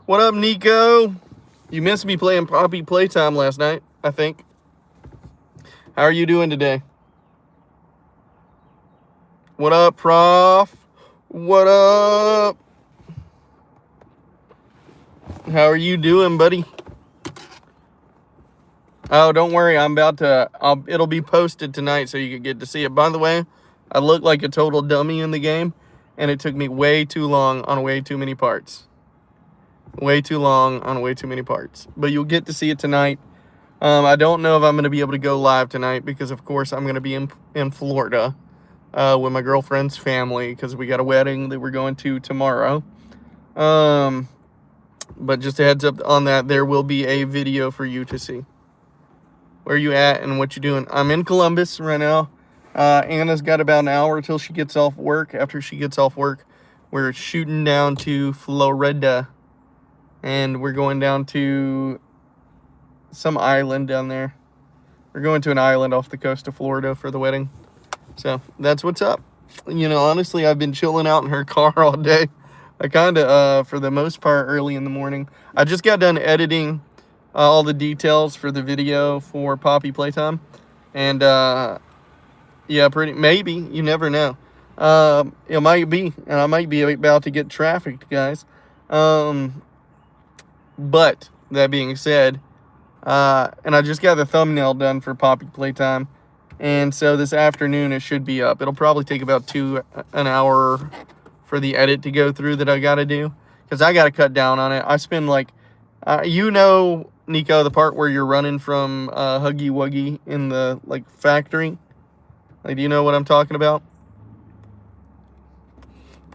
What up, Nico? You missed me playing Poppy Playtime last night, I think. How are you doing today? What up, Prof? What up? How are you doing, buddy? Oh, don't worry. I'm about to... it'll be posted tonight so you can get to see it. By the way, I look like a total dummy in the game, and it took me way too long on way too many parts. Way too long on way too many parts. But you'll get to see it tonight. I don't know if I'm going to be able to go live tonight because, of course, I'm going to be in Florida with my girlfriend's family because we got a wedding that we're going to tomorrow. But just a heads up on that, there will be a video for you to see. Where are you at and what you doing? I'm in Columbus right now. Anna's got about an hour till she gets off work. After she gets off work, we're shooting down to Florida. And we're going down to some island down there. We're going to an island off the coast of Florida for the wedding. So that's what's up. You know, honestly, I've been chilling out in her car all day. I kind of, for the most part, early in the morning. I just got done editing all the details for the video for Poppy Playtime. And, yeah, maybe. You never know. It might be. And I might be about to get trafficked, guys. But, that being said, and I just got the thumbnail done for Poppy Playtime. And so this afternoon it should be up. It'll probably take about an hour for the edit to go through that I got to do. Because I got to cut down on it. I spend like, you know, Nico, the part where you're running from Huggy Wuggy in the like factory. Like, do you know what I'm talking about?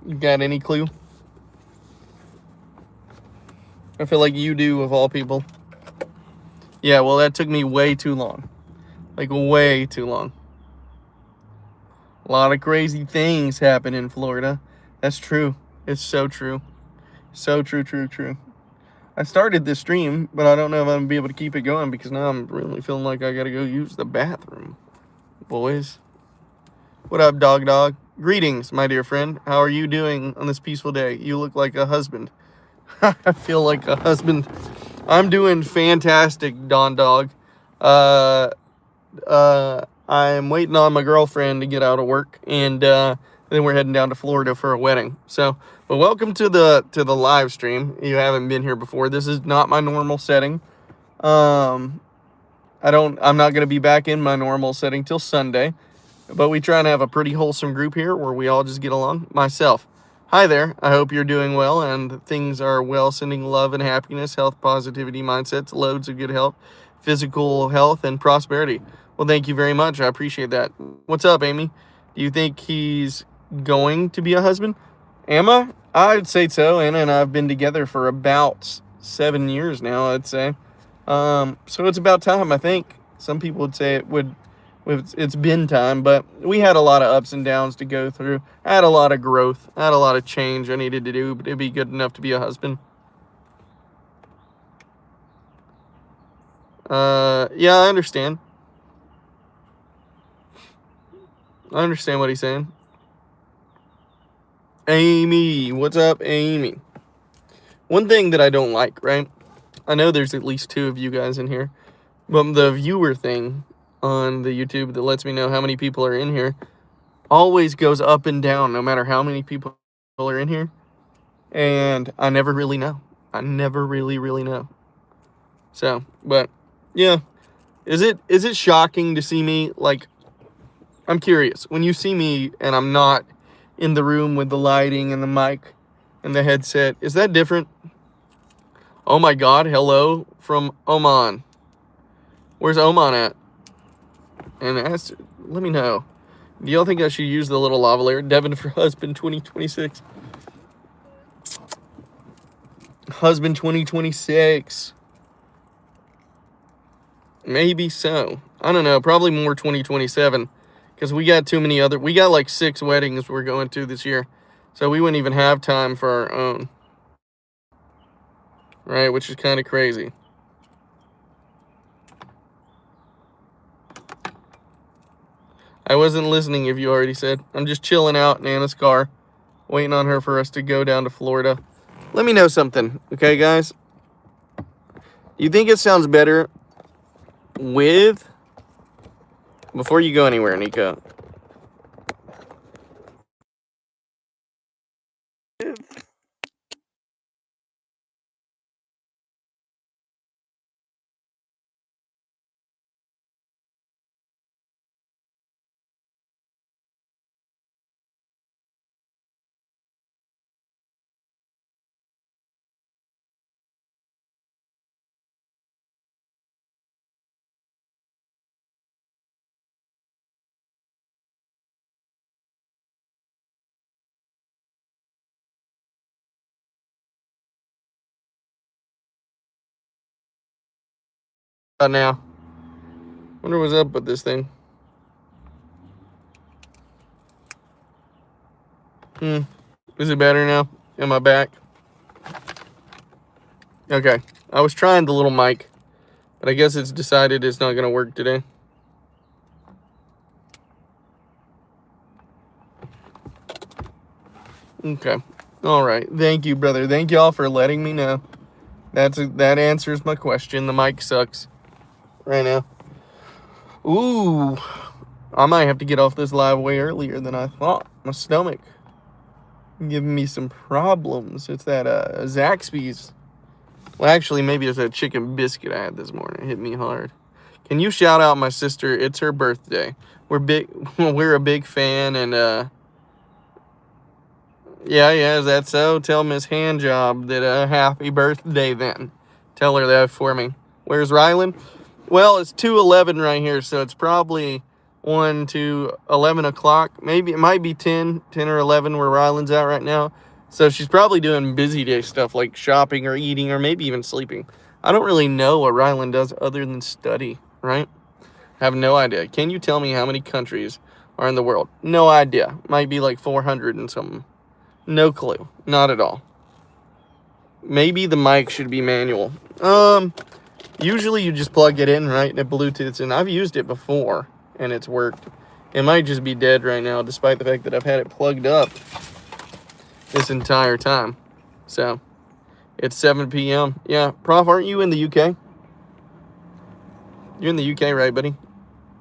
You got any clue? I feel like you do, of all people. Yeah, well, that took me way too long. Like, way too long. A lot of crazy things happen in Florida. That's true. It's so true. So true, true, true. I started this stream, but I don't know if I'm going to be able to keep it going because now I'm really feeling like I got to go use the bathroom. Boys. What up, dog? Greetings, my dear friend. How are you doing on this peaceful day? You look like a husband. I feel like a husband. I'm doing fantastic, Don Dog. I'm waiting on my girlfriend to get out of work, and then we're heading down to Florida for a wedding. So, but welcome to the live stream. You haven't been here before. This is not my normal setting. I'm not going to be back in my normal setting till Sunday, but we try and have a pretty wholesome group here where we all just get along. Myself. Hi there. I hope you're doing well and things are well, sending love and happiness, health, positivity, mindsets, loads of good health, physical health, and prosperity. Well, thank you very much. I appreciate that. What's up, Amy? Do you think he's going to be a husband? Am I? I'd say so. Anna and I have been together for about 7 years now, I'd say. So it's about time, I think. Some people would say it's been time, but we had a lot of ups and downs to go through. I had a lot of growth. I had a lot of change I needed to do to be good enough to be a husband. Yeah, I understand. I understand what he's saying. Amy, what's up, Amy? One thing that I don't like, right? I know there's at least 2 of you guys in here, but the viewer thing on the YouTube that lets me know how many people are in here always goes up and down no matter how many people are in here. And I never really know. I never really know. So, but yeah. Is it shocking to see me? Like, I'm curious. When you see me and I'm not in the room with the lighting and the mic and the headset, is that different? Oh my God, hello from Oman. Where's Oman at? And let me know. Do y'all think I should use the little lava layer? Devin for husband 2026. Husband 2026. Maybe so. I don't know. Probably more 2027. Because we got we got like 6 weddings we're going to this year. So we wouldn't even have time for our own. Right? Which is kind of crazy. I wasn't listening if you already said. I'm just chilling out in Anna's car, waiting on her for us to go down to Florida. Let me know something, okay, guys? You think it sounds better with... Before you go anywhere, Nico. Now. Wonder what's up with this thing. Is it better now? Am I back? Okay. I was trying the little mic, but I guess it's decided it's not going to work today. Okay. All right. Thank you, brother. Thank y'all for letting me know. That answers my question. The mic sucks right now. Ooh. I might have to get off this live way earlier than I thought. My stomach giving me some problems. It's that Zaxby's. Well, actually, maybe it's that chicken biscuit I had this morning. It hit me hard. Can you shout out my sister? It's her birthday. We're a big fan, and yeah, is that so? Tell Miss Handjob that happy birthday then. Tell her that for me. Where's Rylan? Well, it's 2:11 right here, so it's probably 1 to 11 o'clock. Maybe it might be 10 or 11 where Rylan's at right now. So she's probably doing busy day stuff like shopping or eating or maybe even sleeping. I don't really know what Rylan does other than study, right? I have no idea. Can you tell me how many countries are in the world? No idea. Might be like 400 and something. No clue. Not at all. Maybe the mic should be manual. Usually you just plug it in, right? And it Bluetooths, and I've used it before, and it's worked. It might just be dead right now, despite the fact that I've had it plugged up this entire time. So, it's 7 p.m. Yeah, Prof, aren't you in the UK? You're in the UK, right, buddy?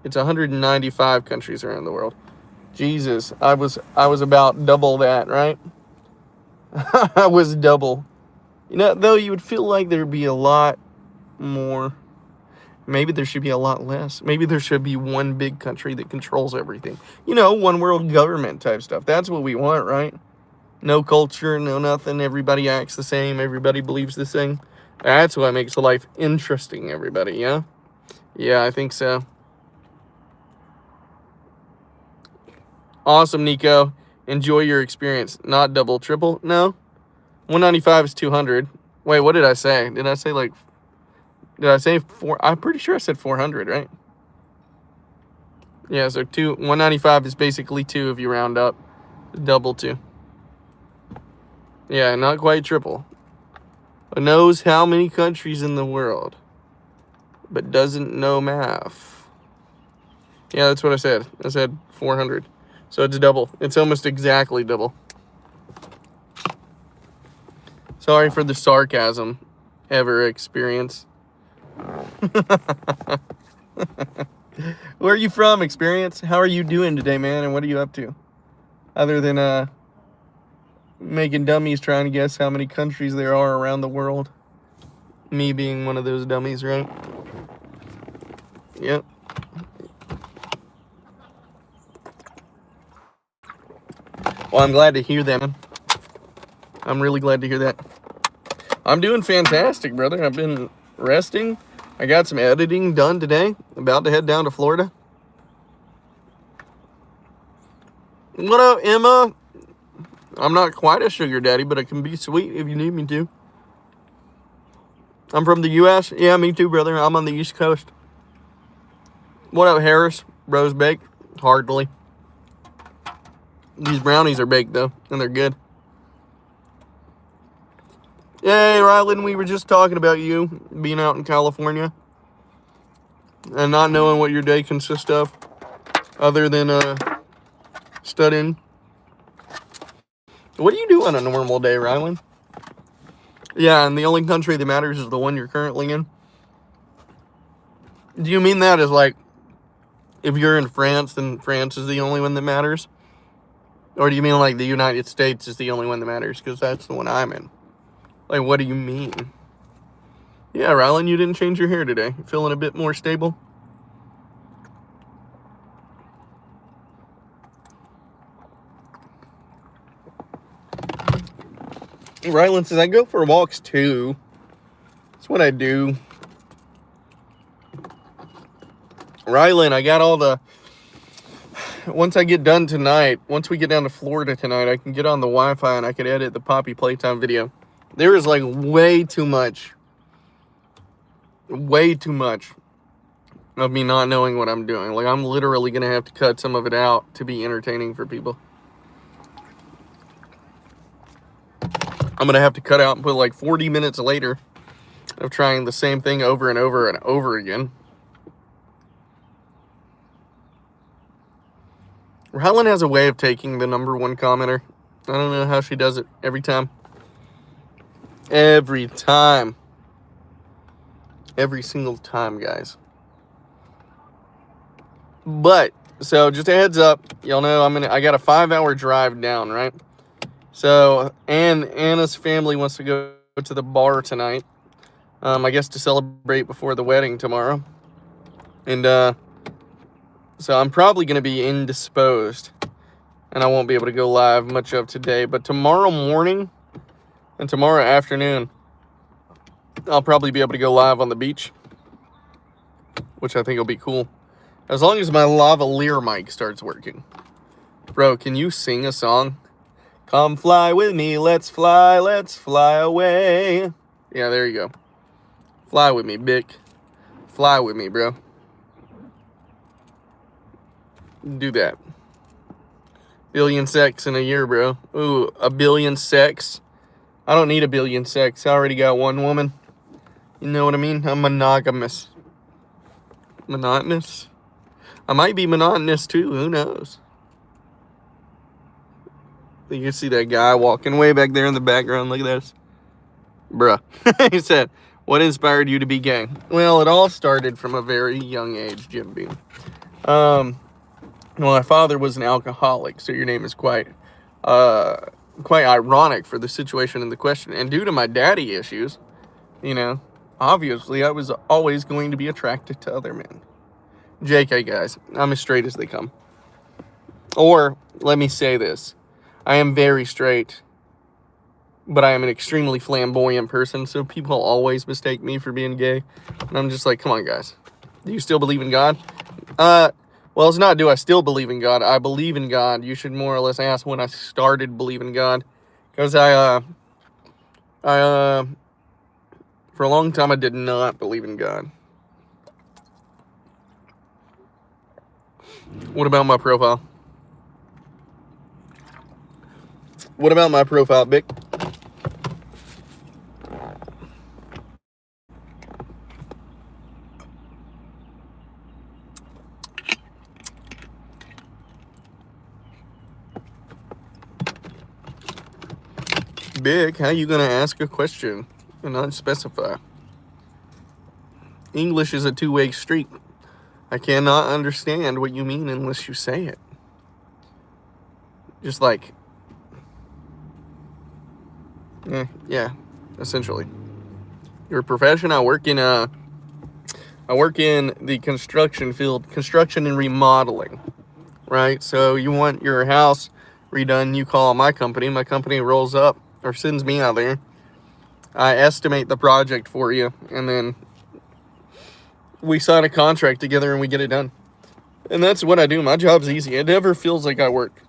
It's 195 countries around the world. Jesus, I was about double that, right? I was double. You know, though, you would feel like there'd be a lot more. Maybe there should be a lot less. Maybe there should be one big country that controls everything. You know, one world government type stuff. That's what we want, right? No culture, no nothing. Everybody acts the same. Everybody believes the same. That's what makes life interesting, everybody, yeah? Yeah, I think so. Awesome, Nico. Enjoy your experience. Not double, triple? No. 195 is 200. Wait, what did I say? Did I say like... Did I say 4? I'm pretty sure I said 400, right? Yeah, so 195 is basically 2 if you round up. Double 2. Yeah, not quite triple. It knows how many countries in the world, but doesn't know math. Yeah, that's what I said. I said 400. So it's double. It's almost exactly double. Sorry for the sarcasm ever experience. Where are you from, Experience? How are you doing today, man? And what are you up to? Other than making dummies trying to guess how many countries there are around the world. Me being one of those dummies, right? Yep. Well, I'm glad to hear that, man. I'm really glad to hear that. I'm doing fantastic, brother. I've been resting. I got some editing done today. About to head down to Florida. What up, Emma? I'm not quite a sugar daddy, but I can be sweet if you need me to. I'm from the U.S. Yeah, me too, brother. I'm on the East Coast. What up, Harris? Rose baked? Hardly. These brownies are baked, though, and they're good. Yay, Rylan, we were just talking about you being out in California and not knowing what your day consists of other than studying. What do you do on a normal day, Rylan? Yeah, and the only country that matters is the one you're currently in. Do you mean that as like, if you're in France, then France is the only one that matters? Or do you mean like the United States is the only one that matters? Because that's the one I'm in. Like, what do you mean? Yeah, Rylan, you didn't change your hair today. Feeling a bit more stable? Rylan says, I go for walks too. That's what I do. Rylan, I got all the... Once I get done tonight, once we get down to Florida tonight, I can get on the Wi-Fi and I can edit the Poppy Playtime video. There is like way too much of me not knowing what I'm doing. Like, I'm literally going to have to cut some of it out to be entertaining for people. I'm going to have to cut out and put like 40 minutes later of trying the same thing over and over and over again. Helen has a way of taking the #1 commenter. I don't know how she does it every time. Every time. Every single time, guys. But, so just a heads up, y'all know I got a 5-hour drive down, right? So, and Anna's family wants to go to the bar tonight. I guess to celebrate before the wedding tomorrow. And, so I'm probably going to be indisposed. And I won't be able to go live much of today. But tomorrow morning and tomorrow afternoon, I'll probably be able to go live on the beach. Which I think will be cool. As long as my lavalier mic starts working. Bro, can you sing a song? Come fly with me, let's fly away. Yeah, there you go. Fly with me, Bick. Fly with me, bro. Do that. 1,000,000,000 sex in a year, bro. Ooh, 1,000,000,000 sex. I don't need 1,000,000,000 sex. I already got one woman. You know what I mean? I'm monogamous. Monotonous? I might be monotonous too. Who knows? You can see that guy walking way back there in the background. Look at this. Bruh. He said, what inspired you to be gay? Well, it all started from a very young age, Jim Beam. Well, my father was an alcoholic, so your name is quite ironic for the situation in the question. And due to my daddy issues, you know, obviously I was always going to be attracted to other men. JK, guys, I'm as straight as they come. Or, let me say this. I am very straight, but I am an extremely flamboyant person, so people always mistake me for being gay. And I'm just like, come on, guys. Do you still believe in God? Well, it's not do I still believe in God. I believe in God. You should more or less ask when I started believing in God. Because I for a long time, I did not believe in God. What about my profile? What about my profile, Bick? Bick, how you gonna ask a question and not specify? English is a two-way street. I cannot understand what you mean unless you say it. Just like, yeah, essentially. Your profession? I work in the construction field, construction and remodeling, right? So you want your house redone, you call my company rolls up or sends me out there. I estimate the project for you, and then we sign a contract together and we get it done. And that's what I do. My job's easy. It never feels like I work.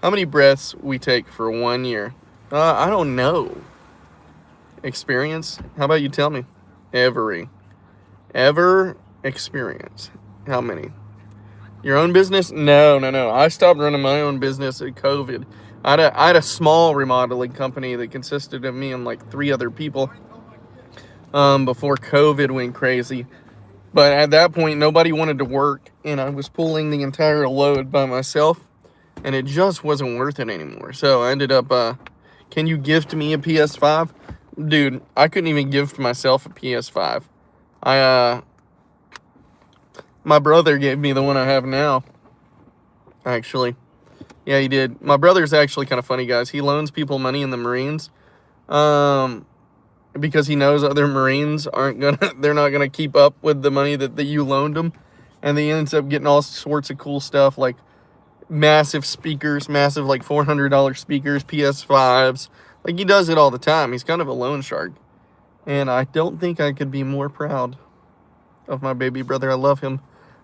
How many breaths we take for 1 year? I don't know. Experience? How about you tell me? Ever experience? How many? Your own business? No. I stopped running my own business at COVID. I had a small remodeling company that consisted of me and like 3 other people before COVID went crazy. But at that point, nobody wanted to work, and I was pulling the entire load by myself, and it just wasn't worth it anymore. So I ended up, can you gift me a PS5? Dude, I couldn't even gift myself a PS5. I, my brother gave me the one I have now, actually. Yeah, he did. My brother's actually kind of funny, guys. He loans people money in the Marines, because he knows other Marines they're not gonna keep up with the money that you loaned them. And they ends up getting all sorts of cool stuff, like massive speakers, massive like $400 speakers, PS5s. Like, he does it all the time. He's kind of a loan shark. And I don't think I could be more proud of my baby brother. I love him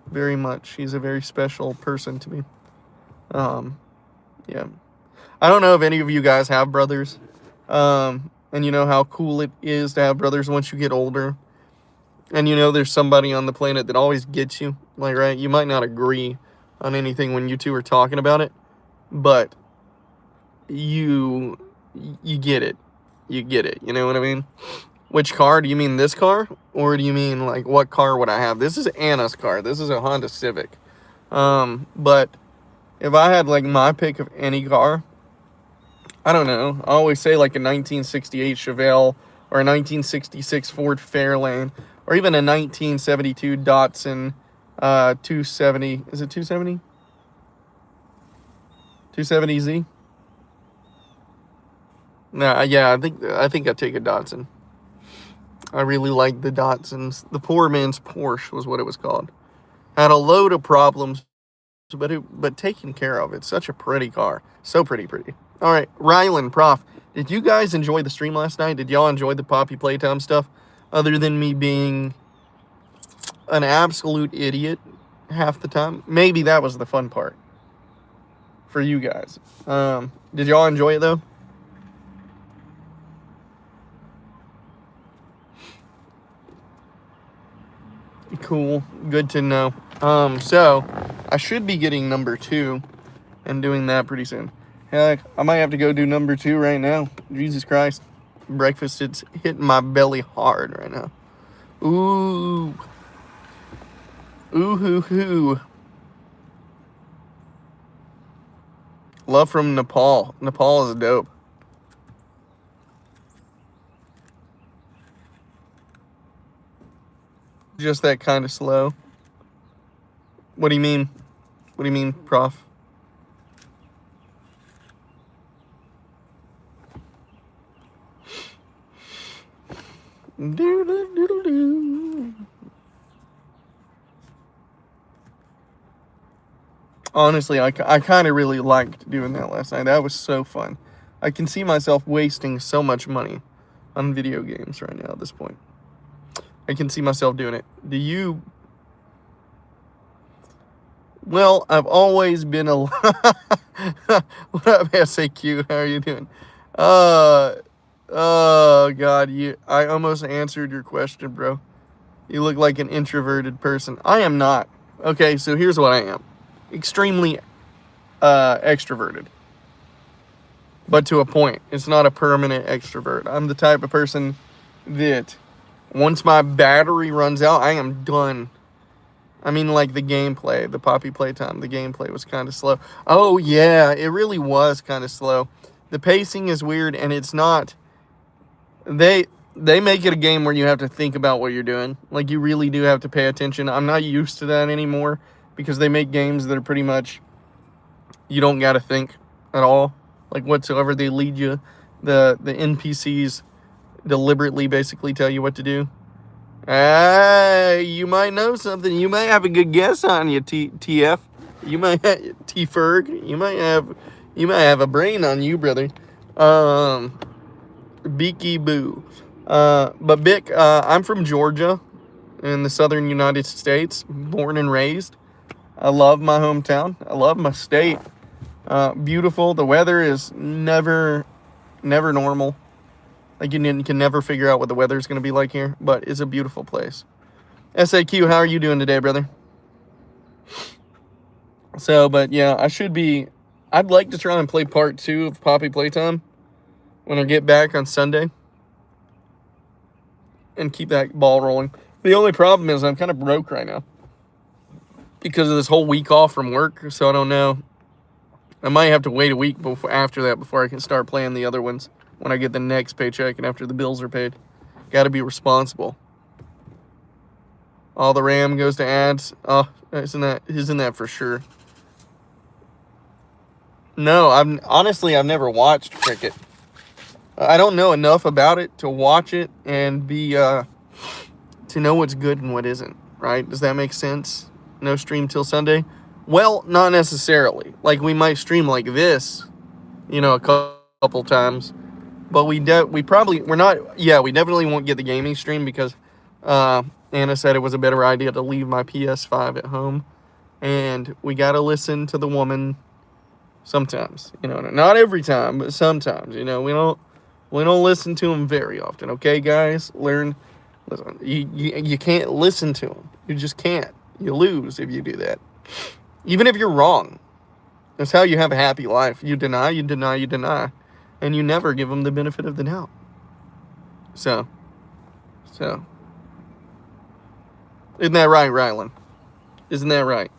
very much. He's a very special person to me. Yeah. I don't know if any of you guys have brothers. And you know how cool it is to have brothers once you get older. And you know there's somebody on the planet that always gets you. Like, right? You might not agree on anything when you two are talking about it, but you get it. You get it. You know what I mean? Which car? Do you mean this car? Or do you mean, like, what car would I have? This is Anna's car. This is a Honda Civic. But if I had, like, my pick of any car, I don't know. I always say, like, a 1968 Chevelle or a 1966 Ford Fairlane or even a 1972 Datsun 270. Is it 270? 270Z? No, yeah, I think I'd take a Datsun. I really like the Datsuns. The poor man's Porsche was what it was called. Had a load of problems, but taken care of. It's such a pretty car. So pretty. All right, Rylan, Prof, did you guys enjoy the stream last night? Did y'all enjoy the Poppy Playtime stuff? Other than me being an absolute idiot half the time. Maybe that was the fun part for you guys. Did y'all enjoy it, though? Cool. Good to know. So I should be getting number 2 and doing that pretty soon. Heck, I might have to go do number 2 right now. Jesus Christ. Breakfast, it's hitting my belly hard right now. Ooh. Ooh hoo hoo. Love from Nepal. Nepal is dope. Just that kind of slow. What do you mean? What do you mean, Prof? Doodle-doodle-doo. Honestly, I kind of really liked doing that last night. That was so fun. I can see myself wasting so much money on video games right now at this point. I can see myself doing it. Do you? Well, I've always been a... What up, SAQ? How are you doing? Oh, God. I almost answered your question, bro. You look like an introverted person. I am not. Okay, so here's what I am. Extremely extroverted. But to a point. It's not a permanent extrovert. I'm the type of person that once my battery runs out, I am done. I mean, like the gameplay, the Poppy Playtime, the gameplay was kind of slow. Oh, yeah, it really was kind of slow. The pacing is weird, and it's not... They make it a game where you have to think about what you're doing. Like, you really do have to pay attention. I'm not used to that anymore because they make games that are pretty much... You don't got to think at all. Like, whatsoever. They lead you. The NPCs deliberately basically tell you what to do. You might know something. You might have a good guess on you, TF. You might have T-Ferg. You might have a brain on you, brother. Beaky boo. But Bick, I'm from Georgia in the southern United States, born and raised. I love my hometown. I love my state. Beautiful. The weather is never normal. Like, you can never figure out what the weather is going to be like here, but it's a beautiful place. SAQ, how are you doing today, brother? So, but yeah, I'd like to try and play part 2 of Poppy Playtime when I get back on Sunday and keep that ball rolling. The only problem is I'm kind of broke right now because of this whole week off from work, so I don't know. I might have to wait a week after that before I can start playing the other ones. when I get the next paycheck and after the bills are paid. Got to be responsible. All the RAM goes to ads. Oh, isn't that for sure? No, I've never watched cricket. I don't know enough about it to watch it and be to know what's good and what isn't, right? Does that make sense? No stream till Sunday? Well, not necessarily. Like, we might stream like this, a couple times, but we definitely won't get the gaming stream because Anna said it was a better idea to leave my PS5 at home, and we got to listen to the woman sometimes, not every time, but sometimes, we don't listen to them very often. Okay, guys, listen. You can't listen to them. You just can't. You lose if you do that. Even if you're wrong. That's how you have a happy life. You deny, and you never give them the benefit of the doubt. So, isn't that right, Rylan? Isn't that right?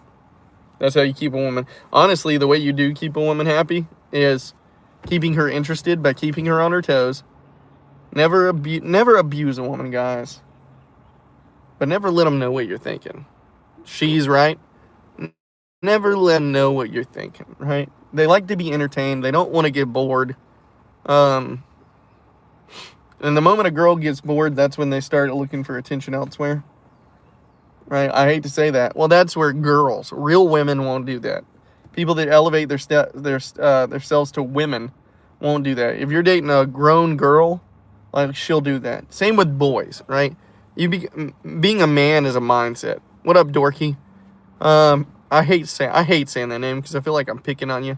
That's how you keep a woman. Honestly, the way you do keep a woman happy is keeping her interested by keeping her on her toes. Never abuse a woman, guys. But never let them know what you're thinking. She's right. Never let them know what you're thinking, right? They like to be entertained. They don't want to get bored. And the moment a girl gets bored, that's when they start looking for attention elsewhere. Right? I hate to say that. Well, that's where real women won't do that. People that elevate themselves to women won't do that. If you're dating a grown girl, like, she'll do that. Same with boys, right? Being a man is a mindset. What up, Dorky? I hate saying that name because I feel like I'm picking on you.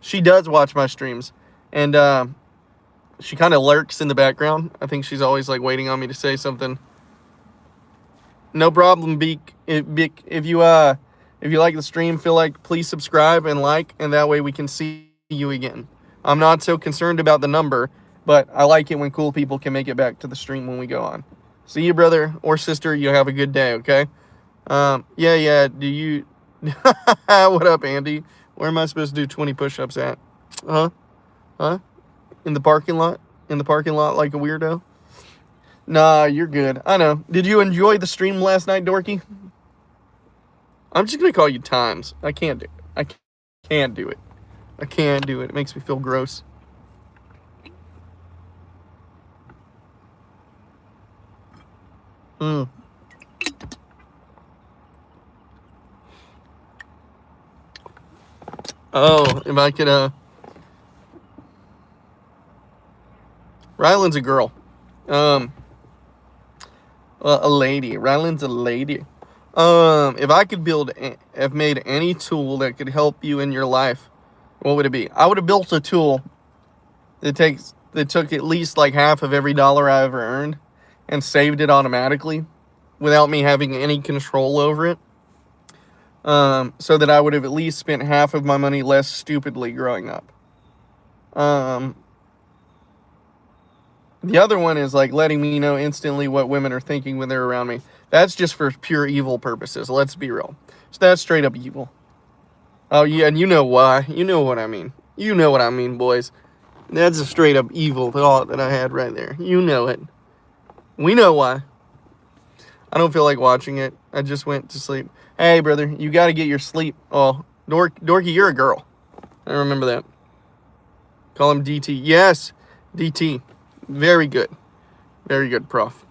She does watch my streams, and she kind of lurks in the background. I think she's always like waiting on me to say something. No problem, Beak. If you like the stream, please subscribe and like, and that way we can see you again. I'm not so concerned about the number, but I like it when cool people can make it back to the stream when we go on. See you, brother or sister. You have a good day, okay? Yeah. Do you... What up, Andy? Where am I supposed to do 20 push-ups at? Huh? In the parking lot? In the parking lot like a weirdo? Nah, you're good. I know. Did you enjoy the stream last night, Dorky? I'm just going to call you Times. I can't do it. I can't do it. It makes me feel gross. Oh, if I could, Rylan's a girl. Well, a lady. Rylan's a lady. If I could have made any tool that could help you in your life, what would it be? I would have built a tool that took at least like half of every dollar I ever earned and saved it automatically without me having any control over it. So that I would have at least spent half of my money less stupidly growing up. The other one is like letting me know instantly what women are thinking when they're around me. That's just for pure evil purposes. Let's be real. So that's straight up evil. Oh yeah, and you know why. You know what I mean. You know what I mean, boys. That's a straight up evil thought that I had right there. You know it. We know why. I don't feel like watching it. I just went to sleep. Hey, brother, you got to get your sleep. Oh, Dorky, you're a girl. I remember that. Call him DT. Yes, DT. Very good. Very good, prof.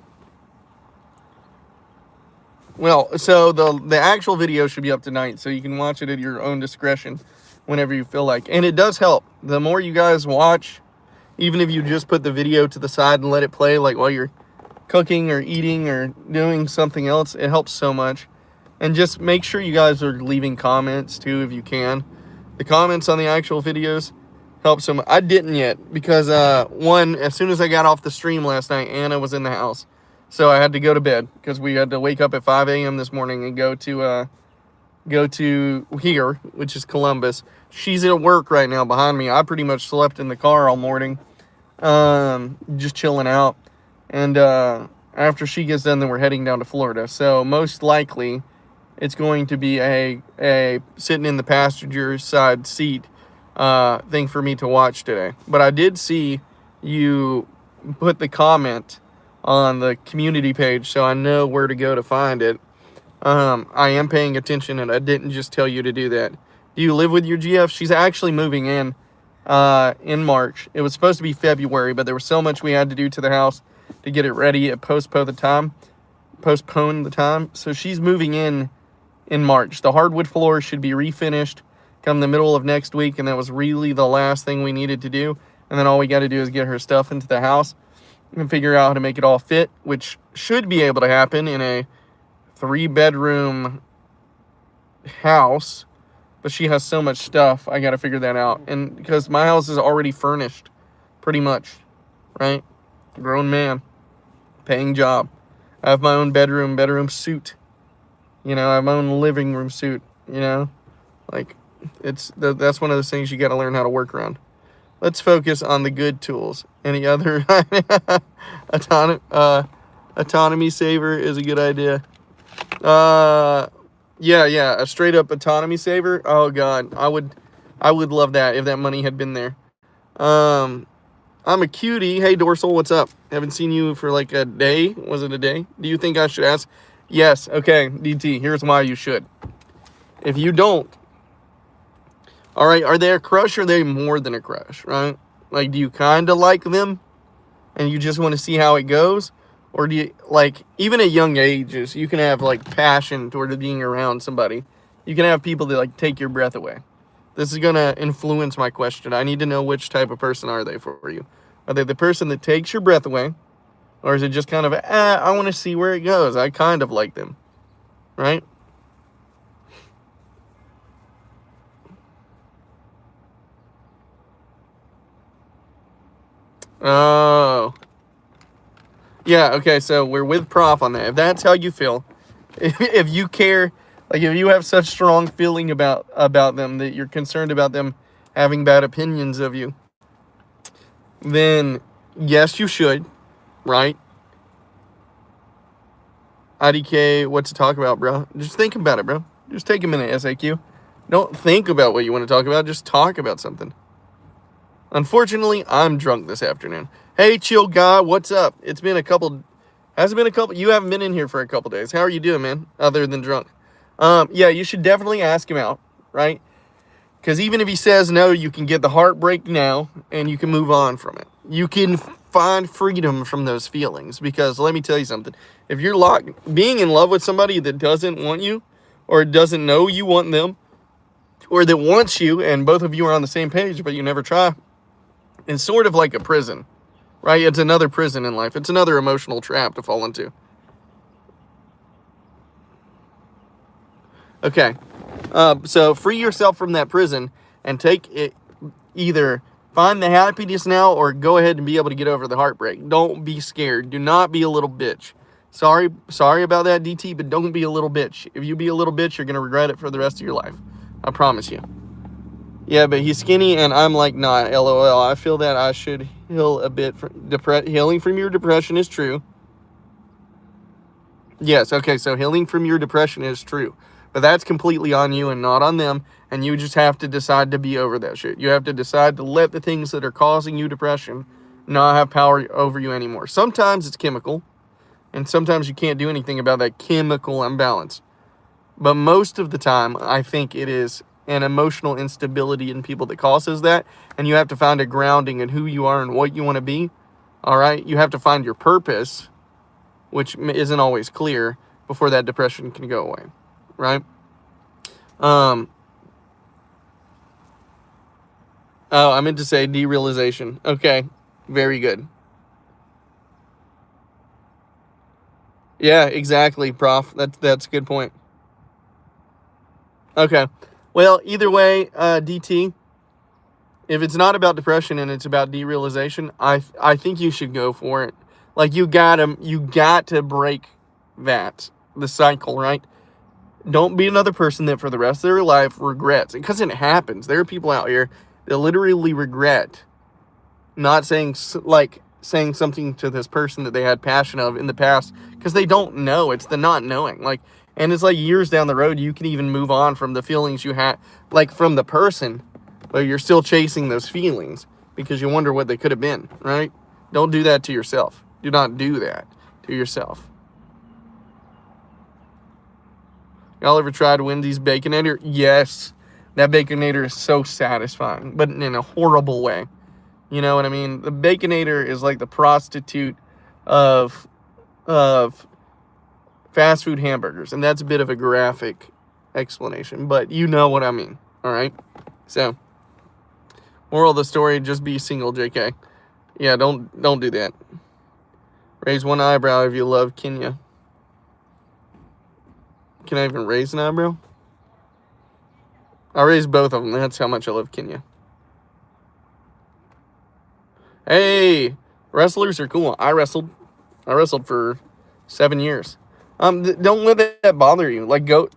Well, so the actual video should be up tonight, so you can watch it at your own discretion whenever you feel like. And it does help. The more you guys watch, even if you just put the video to the side and let it play, like while you're cooking or eating or doing something else, it helps so much. And just make sure you guys are leaving comments too if you can. The comments on the actual videos help so much. I didn't yet because as soon as I got off the stream last night, Anna was in the house. So I had to go to bed because we had to wake up at 5 a.m. this morning and go to here, which is Columbus. She's at work right now behind me. I pretty much slept in the car all morning, just chilling out. And after she gets done, then we're heading down to Florida. So most likely, it's going to be a sitting in the passenger side seat thing for me to watch today. But I did see you put the comment on the community page, so I know where to go to find it. I am paying attention, and I didn't just tell you to do that. Do you live with your GF? She's actually moving in March. It was supposed to be February, but there was so much we had to do to the house to get it ready. It postponed the time. So she's moving in March. The hardwood floor should be refinished come the middle of next week, and that was really the last thing we needed to do. And then all we got to do is get her stuff into the house and figure out how to make it all fit, which should be able to happen in a 3-bedroom house. But she has so much stuff, I got to figure that out. And because my house is already furnished, pretty much, right? Grown man, paying job. I have my own bedroom suit. I have my own living room suit, Like, that's one of those things you got to learn how to work around. Let's focus on the good tools. Any other autonomy saver is a good idea. Yeah, a straight up autonomy saver. Oh God, I would love that if that money had been there. I'm a cutie. Hey Dorsal, what's up? Haven't seen you for like a day. Was it a day? Do you think I should ask? Yes. Okay, DT. Here's why you should. If you don't, all right, are they a crush or are they more than a crush, right? Like, do you kind of like them and you just want to see how it goes? Or do you, like, even at young ages, you can have, like, passion toward being around somebody. You can have people that, like, take your breath away. This is going to influence my question. I need to know which type of person are they for you. Are they the person that takes your breath away? Or is it just kind of, I want to see where it goes. I kind of like them, right? Oh. Yeah, okay, so we're with Prof on that. If that's how you feel, if you care, like if you have such strong feeling about them that you're concerned about them having bad opinions of you, then yes, you should, right? IDK, what to talk about, bro? Just think about it, bro. Just take a minute, SAQ. Don't think about what you want to talk about. Just talk about something. Unfortunately, I'm drunk this afternoon. Hey, chill guy, what's up? It's been a couple. Has it been a couple? You haven't been in here for a couple days. How are you doing, man? Other than drunk. Yeah, you should definitely ask him out, right? Because even if he says no, you can get the heartbreak now, and you can move on from it. You can find freedom from those feelings. Because let me tell you something. If you're being in love with somebody that doesn't want you, or doesn't know you want them, or that wants you, and both of you are on the same page, but you never try, it's sort of like a prison, right? It's another prison in life. It's another emotional trap to fall into. Okay. So free yourself from that prison and take it, either find the happiness now or go ahead and be able to get over the heartbreak. Don't be scared. Do not be a little bitch. Sorry about that, DT, but don't be a little bitch. If you be a little bitch, you're going to regret it for the rest of your life. I promise you. Yeah, but he's skinny, and I'm like, nah, LOL. I feel that I should heal a bit. Healing from your depression is true. Yes, okay, so healing from your depression is true. But that's completely on you and not on them, and you just have to decide to be over that shit. You have to decide to let the things that are causing you depression not have power over you anymore. Sometimes it's chemical, and sometimes you can't do anything about that chemical imbalance. But most of the time, I think it is an emotional instability in people that causes that, and you have to find a grounding in who you are and what you want to be. All right, you have to find your purpose, which isn't always clear, before that depression can go away, right? Oh, I meant to say derealization. Okay, very good. Yeah, exactly, Prof. That's a good point. Okay. Well, either way, DT, if it's not about depression and it's about derealization, I think you should go for it. Like, you got to break the cycle, right? Don't be another person that for the rest of their life regrets. Because it happens. There are people out here that literally regret not saying something to this person that they had passion of in the past because they don't know. It's the not knowing. Like, and it's like years down the road, you can even move on from the feelings you had, like, from the person, but you're still chasing those feelings because you wonder what they could have been, right? Don't do that to yourself. Do not do that to yourself. Y'all ever tried Wendy's Baconator? Yes. That Baconator is so satisfying, but in a horrible way. You know what I mean? The Baconator is like the prostitute of fast food hamburgers, and that's a bit of a graphic explanation, but you know what I mean, all right? So, moral of the story, just be single, JK. Yeah, don't do that. Raise one eyebrow if you love Kenya. Can I even raise an eyebrow? I'll raise both of them. That's how much I love Kenya. Hey, wrestlers are cool. I wrestled for 7 years. Don't let that bother you. Like, go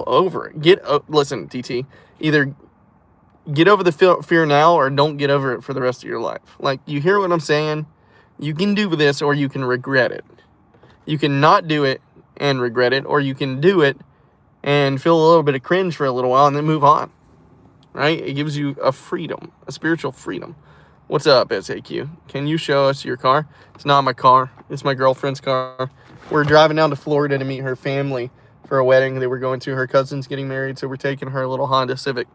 over it. Listen, TT. Either get over the fear now or don't get over it for the rest of your life. Like, you hear what I'm saying? You can do this or you can regret it. You can not do it and regret it, or you can do it and feel a little bit of cringe for a little while and then move on. Right? It gives you a freedom, a spiritual freedom. What's up, SAQ? Can you show us your car? It's not my car. It's my girlfriend's car. We're driving down to Florida to meet her family for a wedding that we're going to. Her cousin's getting married, so we're taking her little Honda Civic.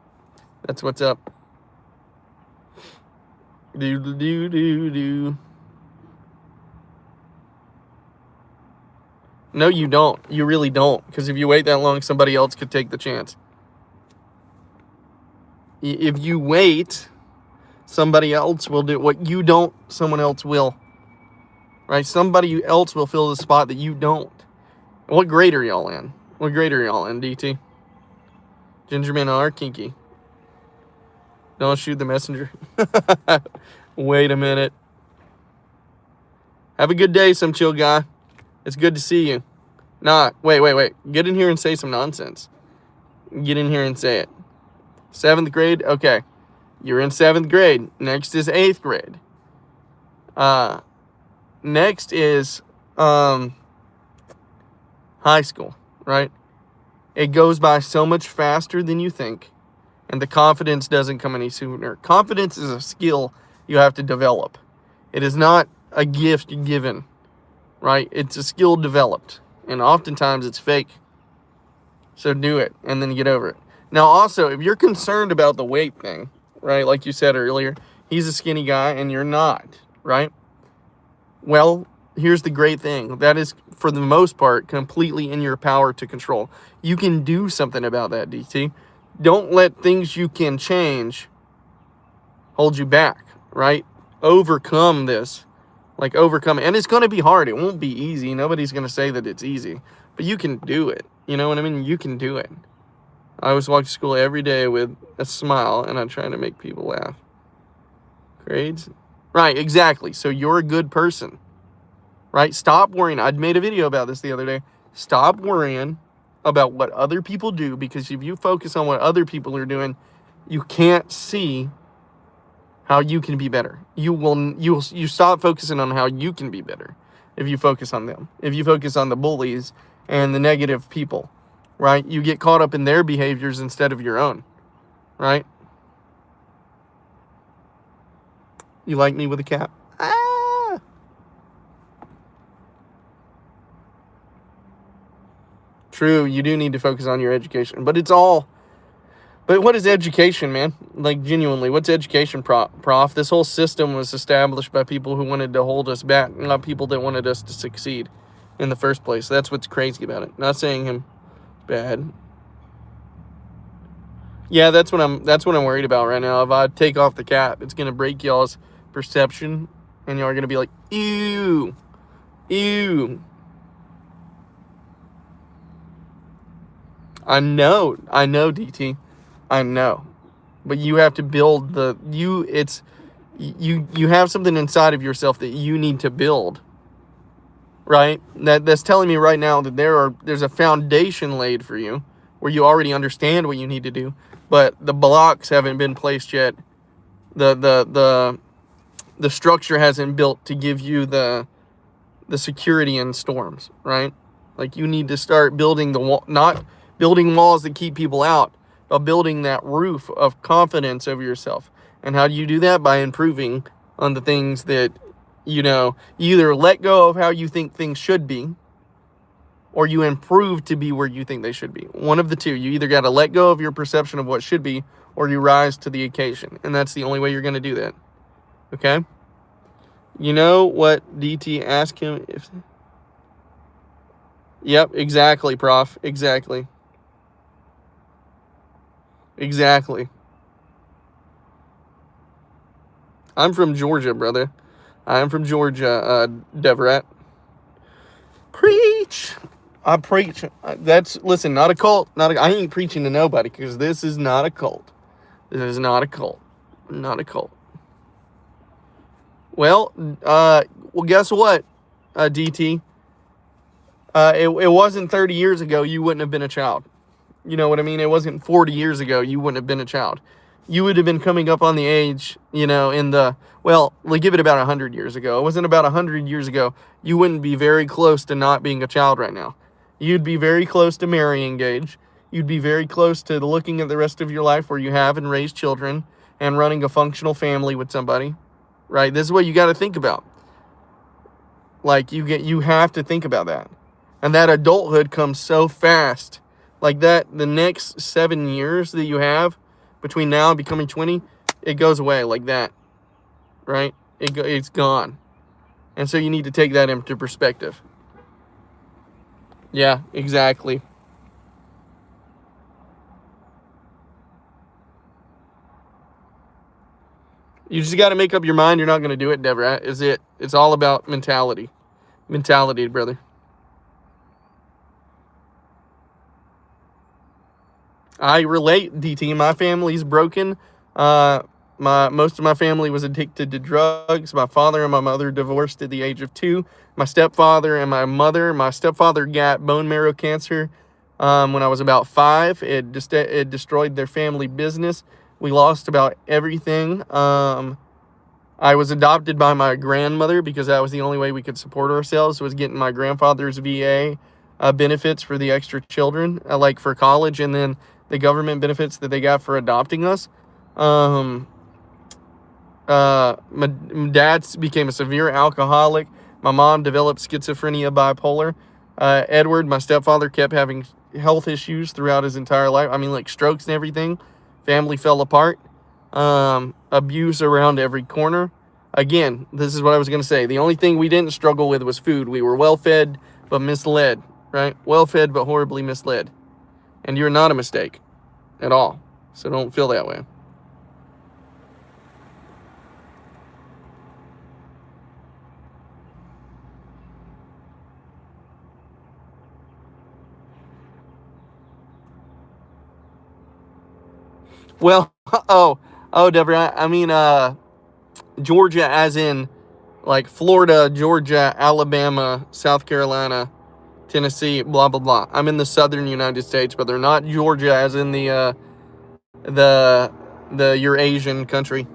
That's what's up. Do. No, you don't. You really don't. Because if you wait that long, somebody else could take the chance. If you wait, somebody else will do what you don't. Someone else will. Right? Somebody else will fill the spot that you don't. What grade are y'all in? What grade are y'all in, DT? Gingermen are kinky. Don't shoot the messenger. Wait a minute. Have a good day, some chill guy. It's good to see you. Nah, wait. Get in here and say some nonsense. Get in here and say it. 7th grade? Okay. You're in 7th grade. Next is 8th grade. Next is high school, right? It goes by so much faster than you think, and the confidence doesn't come any sooner. Confidence is a skill you have to develop. It is not a gift given, right? It's a skill developed, and oftentimes it's fake. So do it, and then get over it. Now, also, if you're concerned about the weight thing, right, like you said earlier, he's a skinny guy, and you're not, right? Well, here's the great thing. That is, for the most part, completely in your power to control. You can do something about that, DT. Don't let things you can change hold you back, right? Overcome this. Like, overcome it. And it's going to be hard. It won't be easy. Nobody's going to say that it's easy. But you can do it. You know what I mean? You can do it. I always walk to school every day with a smile, and I'm trying to make people laugh. Grades? Right, exactly. So you're a good person, right? Stop worrying. I made a video about this the other day. Stop worrying about what other people do, because if you focus on what other people are doing, you can't see how you can be better. You stop focusing on how you can be better if you focus on them. If you focus on the bullies and the negative people, right? You get caught up in their behaviors instead of your own, right? You like me with a cap? Ah! True, you do need to focus on your education, but what is education, man? Like, genuinely, what's education, prof? This whole system was established by people who wanted to hold us back, not people that wanted us to succeed in the first place. That's what's crazy about it. Not saying him bad. Yeah, that's what I'm worried about right now. If I take off the cap, it's gonna break y'all's perception, and y'all are gonna be like, ew. I know, DT. I know. But you have to build you have something inside of yourself that you need to build. Right? That's telling me right now that there's a foundation laid for you where you already understand what you need to do, but the blocks haven't been placed yet. The structure hasn't built to give you the security in storms, right? Like, you need to start building the wall, not building walls that keep people out, of building that roof of confidence over yourself. And how do you do that? By improving on the things that, you either let go of how you think things should be, or you improve to be where you think they should be. One of the two. You either got to let go of your perception of what should be, or you rise to the occasion. And that's the only way you're going to do that. Okay? You know what DT asked him if... Yep, exactly, Prof. Exactly. Exactly. I'm from Georgia, brother. I'm from Georgia, Deverat. Preach! I preach. Listen, not a cult. I ain't preaching to nobody, because this is not a cult. This is not a cult. Not a cult. Well, guess what, DT? It wasn't 30 years ago you wouldn't have been a child. You know what I mean? It wasn't 40 years ago you wouldn't have been a child. You would have been we'll give it about 100 years ago. It wasn't about 100 years ago. You wouldn't be very close to not being a child right now. You'd be very close to marrying age. You'd be very close to looking at the rest of your life where you have and raised children and running a functional family with somebody, right? This is what you got to think about. Like, you have to think about that. And that adulthood comes so fast. Like that, the next 7 years that you have between now and becoming 20, it goes away like that, right? It's gone. And so you need to take that into perspective. Yeah, exactly. You just got to make up your mind you're not going to do it, Deborah. Is it? It's all about mentality. Mentality, brother. I relate, DT. My family's broken. Most of my family was addicted to drugs. My father and my mother divorced at the age of 2. My stepfather and my stepfather got bone marrow cancer when I was about 5. It destroyed their family business. We lost about everything. I was adopted by my grandmother because that was the only way we could support ourselves, was getting my grandfather's VA benefits for the extra children, like for college, and then the government benefits that they got for adopting us. My dad became a severe alcoholic. My mom developed schizophrenia, bipolar. Edward, my stepfather, kept having health issues throughout his entire life. I mean, like strokes and everything. Family fell apart. Abuse around every corner. Again, this is what I was going to say. The only thing we didn't struggle with was food. We were well-fed but misled, right? Well-fed but horribly misled. And you're not a mistake at all. So don't feel that way. Well, Deborah, I mean, Georgia as in like Florida, Georgia, Alabama, South Carolina, Tennessee, blah, blah, blah. I'm in the southern United States, but they're not Georgia as in the Eurasian country.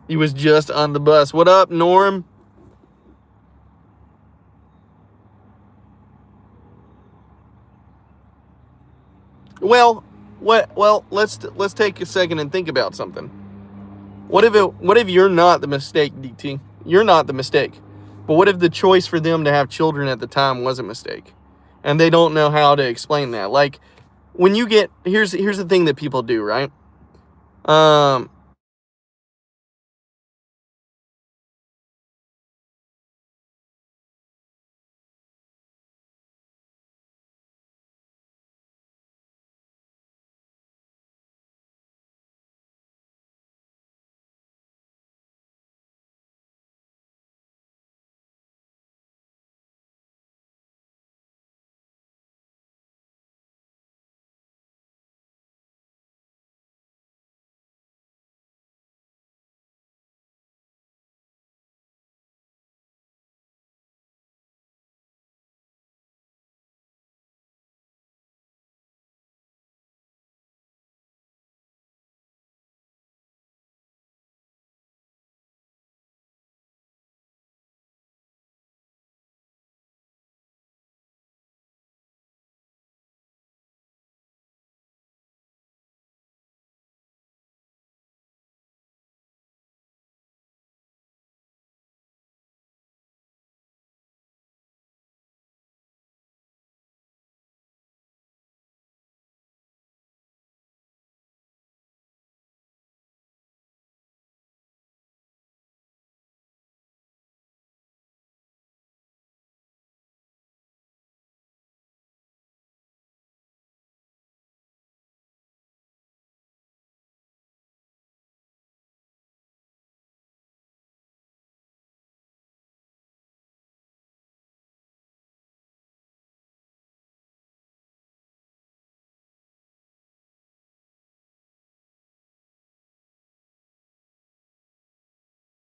He was just on the bus. What up, Norm? Well, let's take a second and think about something. What if you're not the mistake, DT? You're not the mistake. But what if the choice for them to have children at the time was a mistake? And they don't know how to explain that. Like, when you get, here's the thing that people do, right?